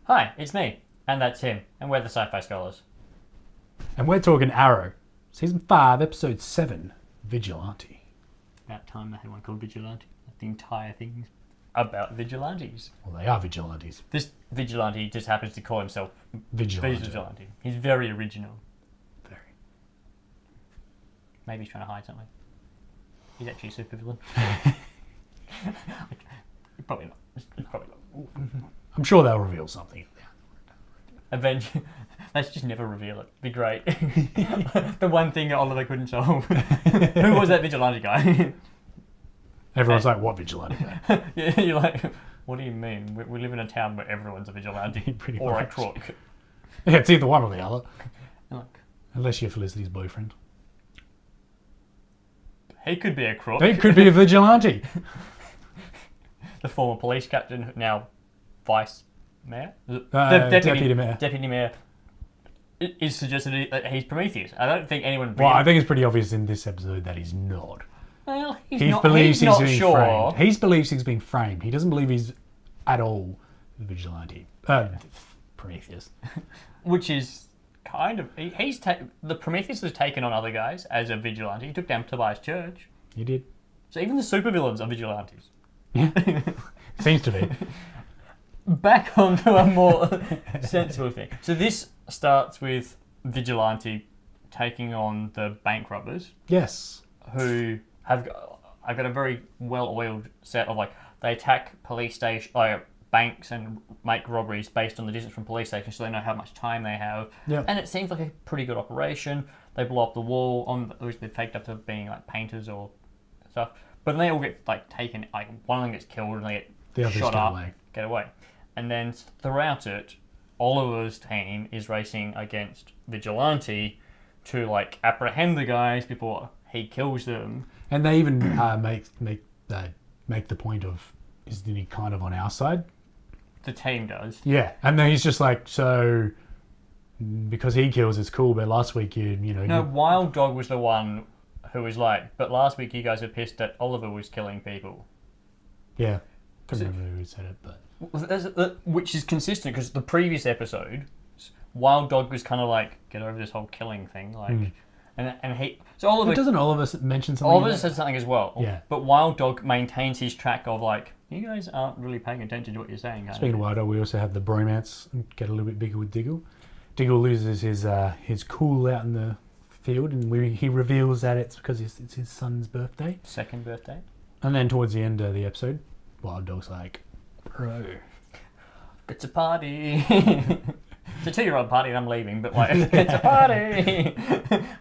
Hi, it's me, and that's him, and we're the Sci-Fi Scholars. And we're talking Arrow, Season 5, Episode 7, Vigilante. About time they had one called Vigilante. The entire thing's about vigilantes. Well, they are vigilantes. This vigilante just happens to call himself Vigilante. He's very original. Very. Maybe he's trying to hide something. He's actually a supervillain. Probably not. Probably not. I'm sure they'll reveal something. Eventually, let's just never reveal it. Be great. The one thing that Oliver couldn't solve. Who was that vigilante guy? Everyone's like, what vigilante guy? Yeah, you're like, what do you mean? We live in a town where everyone's a vigilante. Pretty or much. a crook. Yeah, it's either one or the other. Look, Unless you're Felicity's boyfriend. he could be a crook. They could be a vigilante. The former police captain, now vice mayor? Deputy mayor. Deputy mayor is suggested that he's Prometheus. I don't think anyone... Well, I think it's pretty obvious in this episode that he's not. Well, He believes he's he's being sure. framed. He believes he's being framed. He doesn't believe he's at all the vigilante. Prometheus. Which is kind of... the Prometheus has taken on other guys as a vigilante. He took down Tobias Church. He did. So even the supervillains are vigilantes. Yeah. Seems to be. Back onto a more sensible thing. So this starts with Vigilante taking on the bank robbers, Yes. who have got a very well-oiled set of, like, they attack police station, banks and make robberies based on the distance from police stations, so they know how much time they have. Yeah. And it seems like a pretty good operation. They blow up the wall, which they're faked up to being like painters or stuff. But then they all get like taken. Like one of them gets killed and they The get others shot get up, away. get away. And then throughout it, Oliver's team is racing against Vigilante to like apprehend the guys before he kills them. And they even make the point of, isn't he kind of on our side? The team does. Yeah. And then he's just like, so because he kills, it's cool. But last week No, Wild Dog was the one who was like, but last week you guys are pissed that Oliver was killing people. Yeah. Couldn't remember who said it, but Which is consistent because the previous episode, Wild Dog was kind of like, get over this whole killing thing, like, and he. So Oliver doesn't Oliver mention something? Oliver about said something as well. Yeah. But Wild Dog maintains his track of like, you guys aren't really paying attention to what you're saying. Speaking of Wilder, we also have the bromance get a little bit bigger with Diggle. Diggle loses his cool out in the field, and he reveals that it's because it's his son's birthday. Second birthday. And then towards the end of the episode, Wild Dog's like, bro, it's a party. It's a 2-year-old party and I'm leaving, but like, it's a party.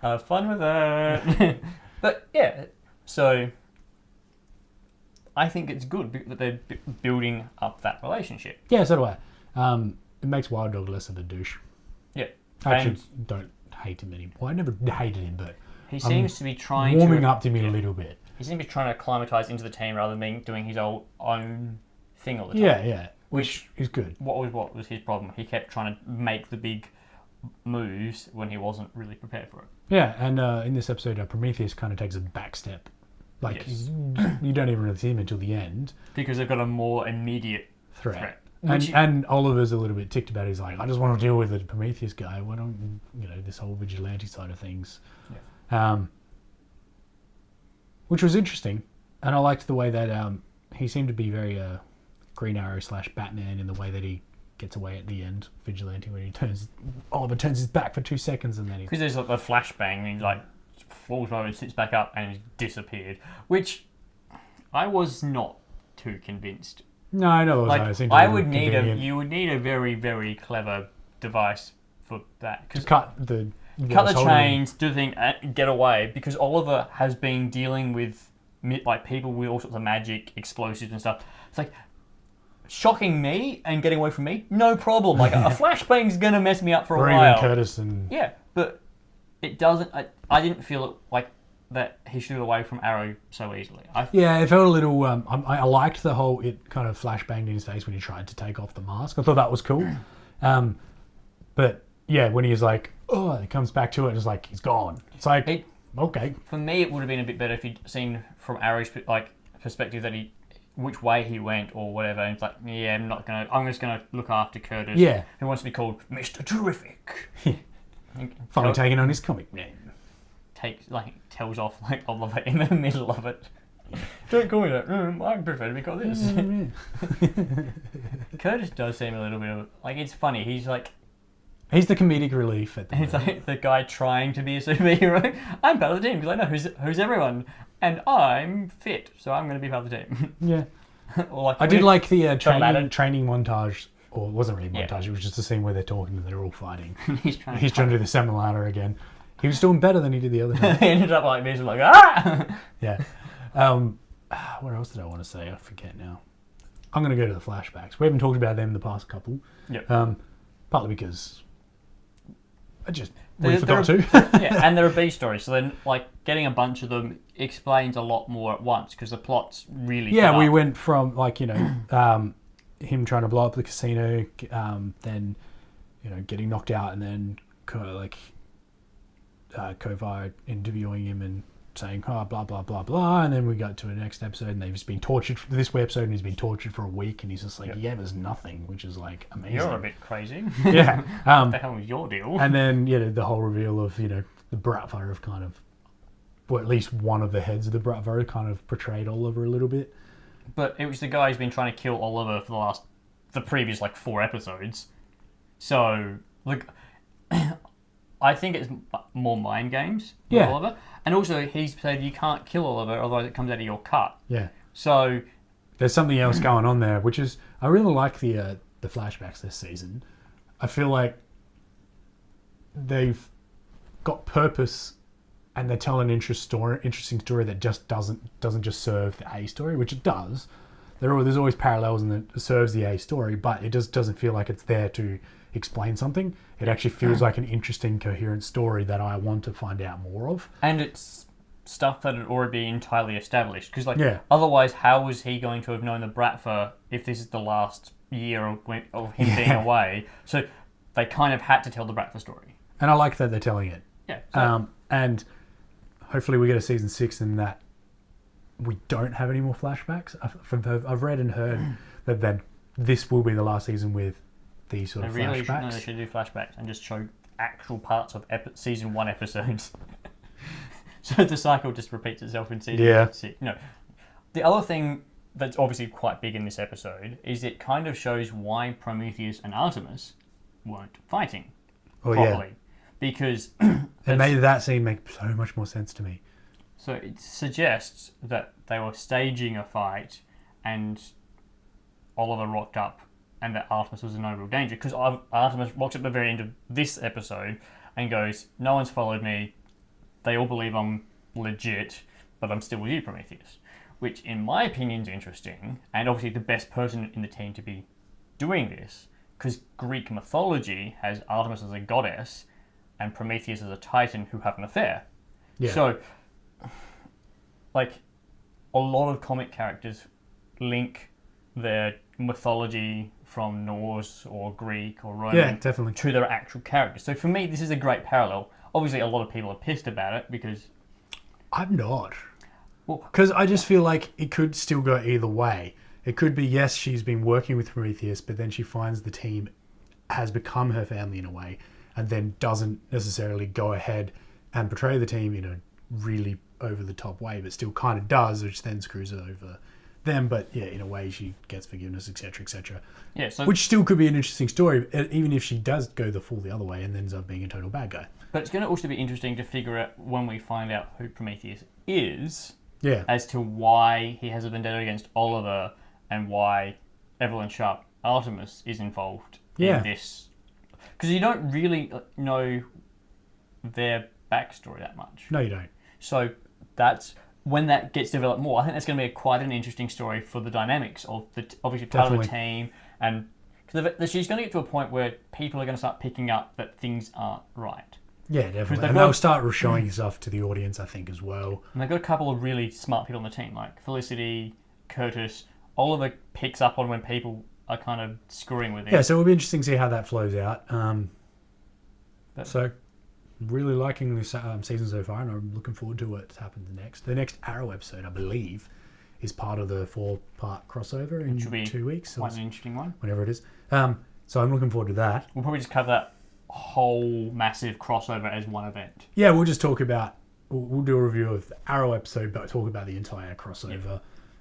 Have fun with it. But yeah, so I think it's good that they're building up that relationship. yeah, so do I. It makes Wild Dog less of a douche. Yeah. I actually don't hate him anymore. Well, I never hated him, but He seems to be trying warming up to me a little bit. He seems to be trying to acclimatise into the team rather than doing his own thing all the time. Yeah, which is good. What was his problem? He kept trying to make the big moves when he wasn't really prepared for it. Yeah, and in this episode, Prometheus kind of takes a back step. Like, Yes. you don't even really see him until the end. Because they've got a more immediate threat. And Oliver's a little bit ticked about it. He's like, I just want to deal with the Prometheus guy. Why don't, this whole vigilante side of things. Yeah. Which was interesting. And I liked the way that he seemed to be very Green Arrow / Batman in the way that he gets away at the end, vigilante, when Oliver turns his back for 2 seconds and then Because there's like a flashbang and he like falls over and sits back up and he's disappeared. Which I was not too convinced. No, I know. You would need a very, very clever device for that. To cut the chains, do the thing, and get away. Because Oliver has been dealing with like people with all sorts of magic, explosives and stuff. It's like shocking me and getting away from me, no problem. Like a flashbang's gonna mess me up for a while. Even Curtis and but it doesn't. I didn't feel it like that he should get away from Arrow so easily. It felt a little... I liked the whole... It kind of flashbanged in his face when he tried to take off the mask. I thought that was cool. But, yeah, when he was like, oh, it comes back to it, it's like, he's gone. It's like, okay. For me, it would have been a bit better if you'd seen from Arrow's perspective that he which way he went or whatever. And it's like, yeah, I'm just gonna look after Curtis. Yeah. Who wants to be called Mr. Terrific. Finally taking on his comic name. Tells off Oliver in the middle of it. Don't call me that. I prefer to be called this. Curtis does seem a little bit of it's funny. He's the comedic relief at the he's like the guy trying to be a superhero. I'm part of the team because I know who's everyone, and I'm fit, so I'm going to be part of the team. Yeah. Or I did like the training montage, or it wasn't really montage. Yeah. It was just a scene where they're talking and they're all fighting. He's trying to do the semi ladder again. He was doing better than he did the other time. He ended up like this, ah! Yeah. What else did I want to say? I forget now. I'm going to go to the flashbacks. We haven't talked about them the past couple. Yep. Partly because we forgot to. Yeah, and they're a B story, so then getting a bunch of them explains a lot more at once because the plot's really. Yeah, we went from him trying to blow up the casino, then getting knocked out, and then Kovar interviewing him and saying, blah, blah, blah, blah. And then we got to the next episode and they've just been tortured for this episode and he's been tortured for a week and he's just there's nothing, which is amazing. You're a bit crazy. Yeah. What the hell is your deal? And then, the whole reveal of, the Bratva of kind of, well, at least one of the heads of the Bratva kind of portrayed Oliver a little bit. But it was the guy who's been trying to kill Oliver for the previous 4 episodes. So, I think it's more mind games with Oliver. And also, he's said you can't kill Oliver, otherwise it comes out of your cut. Yeah. So there's something else going on there, which is I really like the flashbacks this season. I feel like they've got purpose, and they tell an interesting story that just doesn't just serve the A story, which it does. There's always parallels and it serves the A story, but it just doesn't feel like it's there to explain something. It actually feels like an interesting, coherent story that I want to find out more of. And it's stuff that had already been entirely established. Because otherwise, how was he going to have known the Bratva if this is the last year of him being away? So they kind of had to tell the Bratva story. And I like that they're telling it. Yeah. So. And hopefully we get a season 6 in that we don't have any more flashbacks. I've read and heard that this will be the last season with these sort of flashbacks. They should do flashbacks and just show actual parts of season 1 episodes. So the cycle just repeats itself in season 6. The other thing that's obviously quite big in this episode is it kind of shows why Prometheus and Artemis weren't fighting properly. Because it made that scene make so much more sense to me. So it suggests that they were staging a fight and Oliver rocked up and that Artemis was in no real danger. Because Artemis walks up at the very end of this episode and goes, no one's followed me. They all believe I'm legit, but I'm still with you, Prometheus. Which, in my opinion, is interesting. And obviously the best person in the team to be doing this. Because Greek mythology has Artemis as a goddess and Prometheus as a titan who have an affair. Yeah. So, a lot of comic characters link their mythology from Norse or Greek or Roman to their actual characters. So for me, this is a great parallel. Obviously, a lot of people are pissed about it because... I'm not. Because I just feel like it could still go either way. It could be, yes, she's been working with Prometheus, but then she finds the team has become her family in a way and then doesn't necessarily go ahead and portray the team in a really over-the-top way, but still kind of does, which then screws her over them. But yeah, in a way she gets forgiveness, etc., etc. Yeah, so which still could be an interesting story, even if she does go the other way and then ends up being a total bad guy. But it's going to also be interesting to figure out when we find out who Prometheus is, as to why he has a vendetta against Oliver and why Evelyn Sharp Artemis is involved in this. Because you don't really know their backstory that much. No, you don't. So that's when that gets developed more. I think that's going to be quite an interesting story for the dynamics of obviously part of the team, and because she's going to get to a point where people are going to start picking up that things aren't right. Yeah, definitely. And they'll start showing stuff to the audience, I think, as well. And they've got a couple of really smart people on the team, like Felicity, Curtis. Oliver picks up on when people are kind of screwing with it. Yeah, so it'll be interesting to see how that flows out. So, really liking this season so far, and I'm looking forward to what happens next. The next Arrow episode, I believe, is part of the 4-part crossover in Which will be 2 weeks, or quite an interesting one. whenever it is. So I'm looking forward to that. We'll probably just cover that whole massive crossover as one event. Yeah, we'll just talk about. We'll do a review of the Arrow episode, but talk about the entire crossover,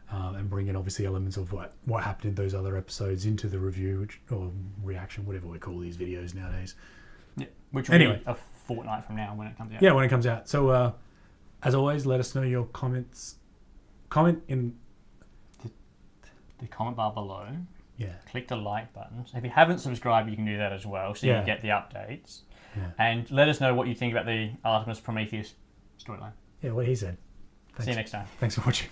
and bring in obviously elements of what happened in those other episodes into the review, or reaction, whatever we call these videos nowadays. Yeah, which will be a fortnight from now when it comes out. Yeah, when it comes out. So, as always, let us know your comments. Comment in the comment bar below. Yeah. Click the like buttons. If you haven't subscribed, you can do that as well, so you can get the updates. Yeah. And let us know what you think about the Artemis Prometheus storyline. Yeah, what he said. Thanks. See you next time. Thanks for watching.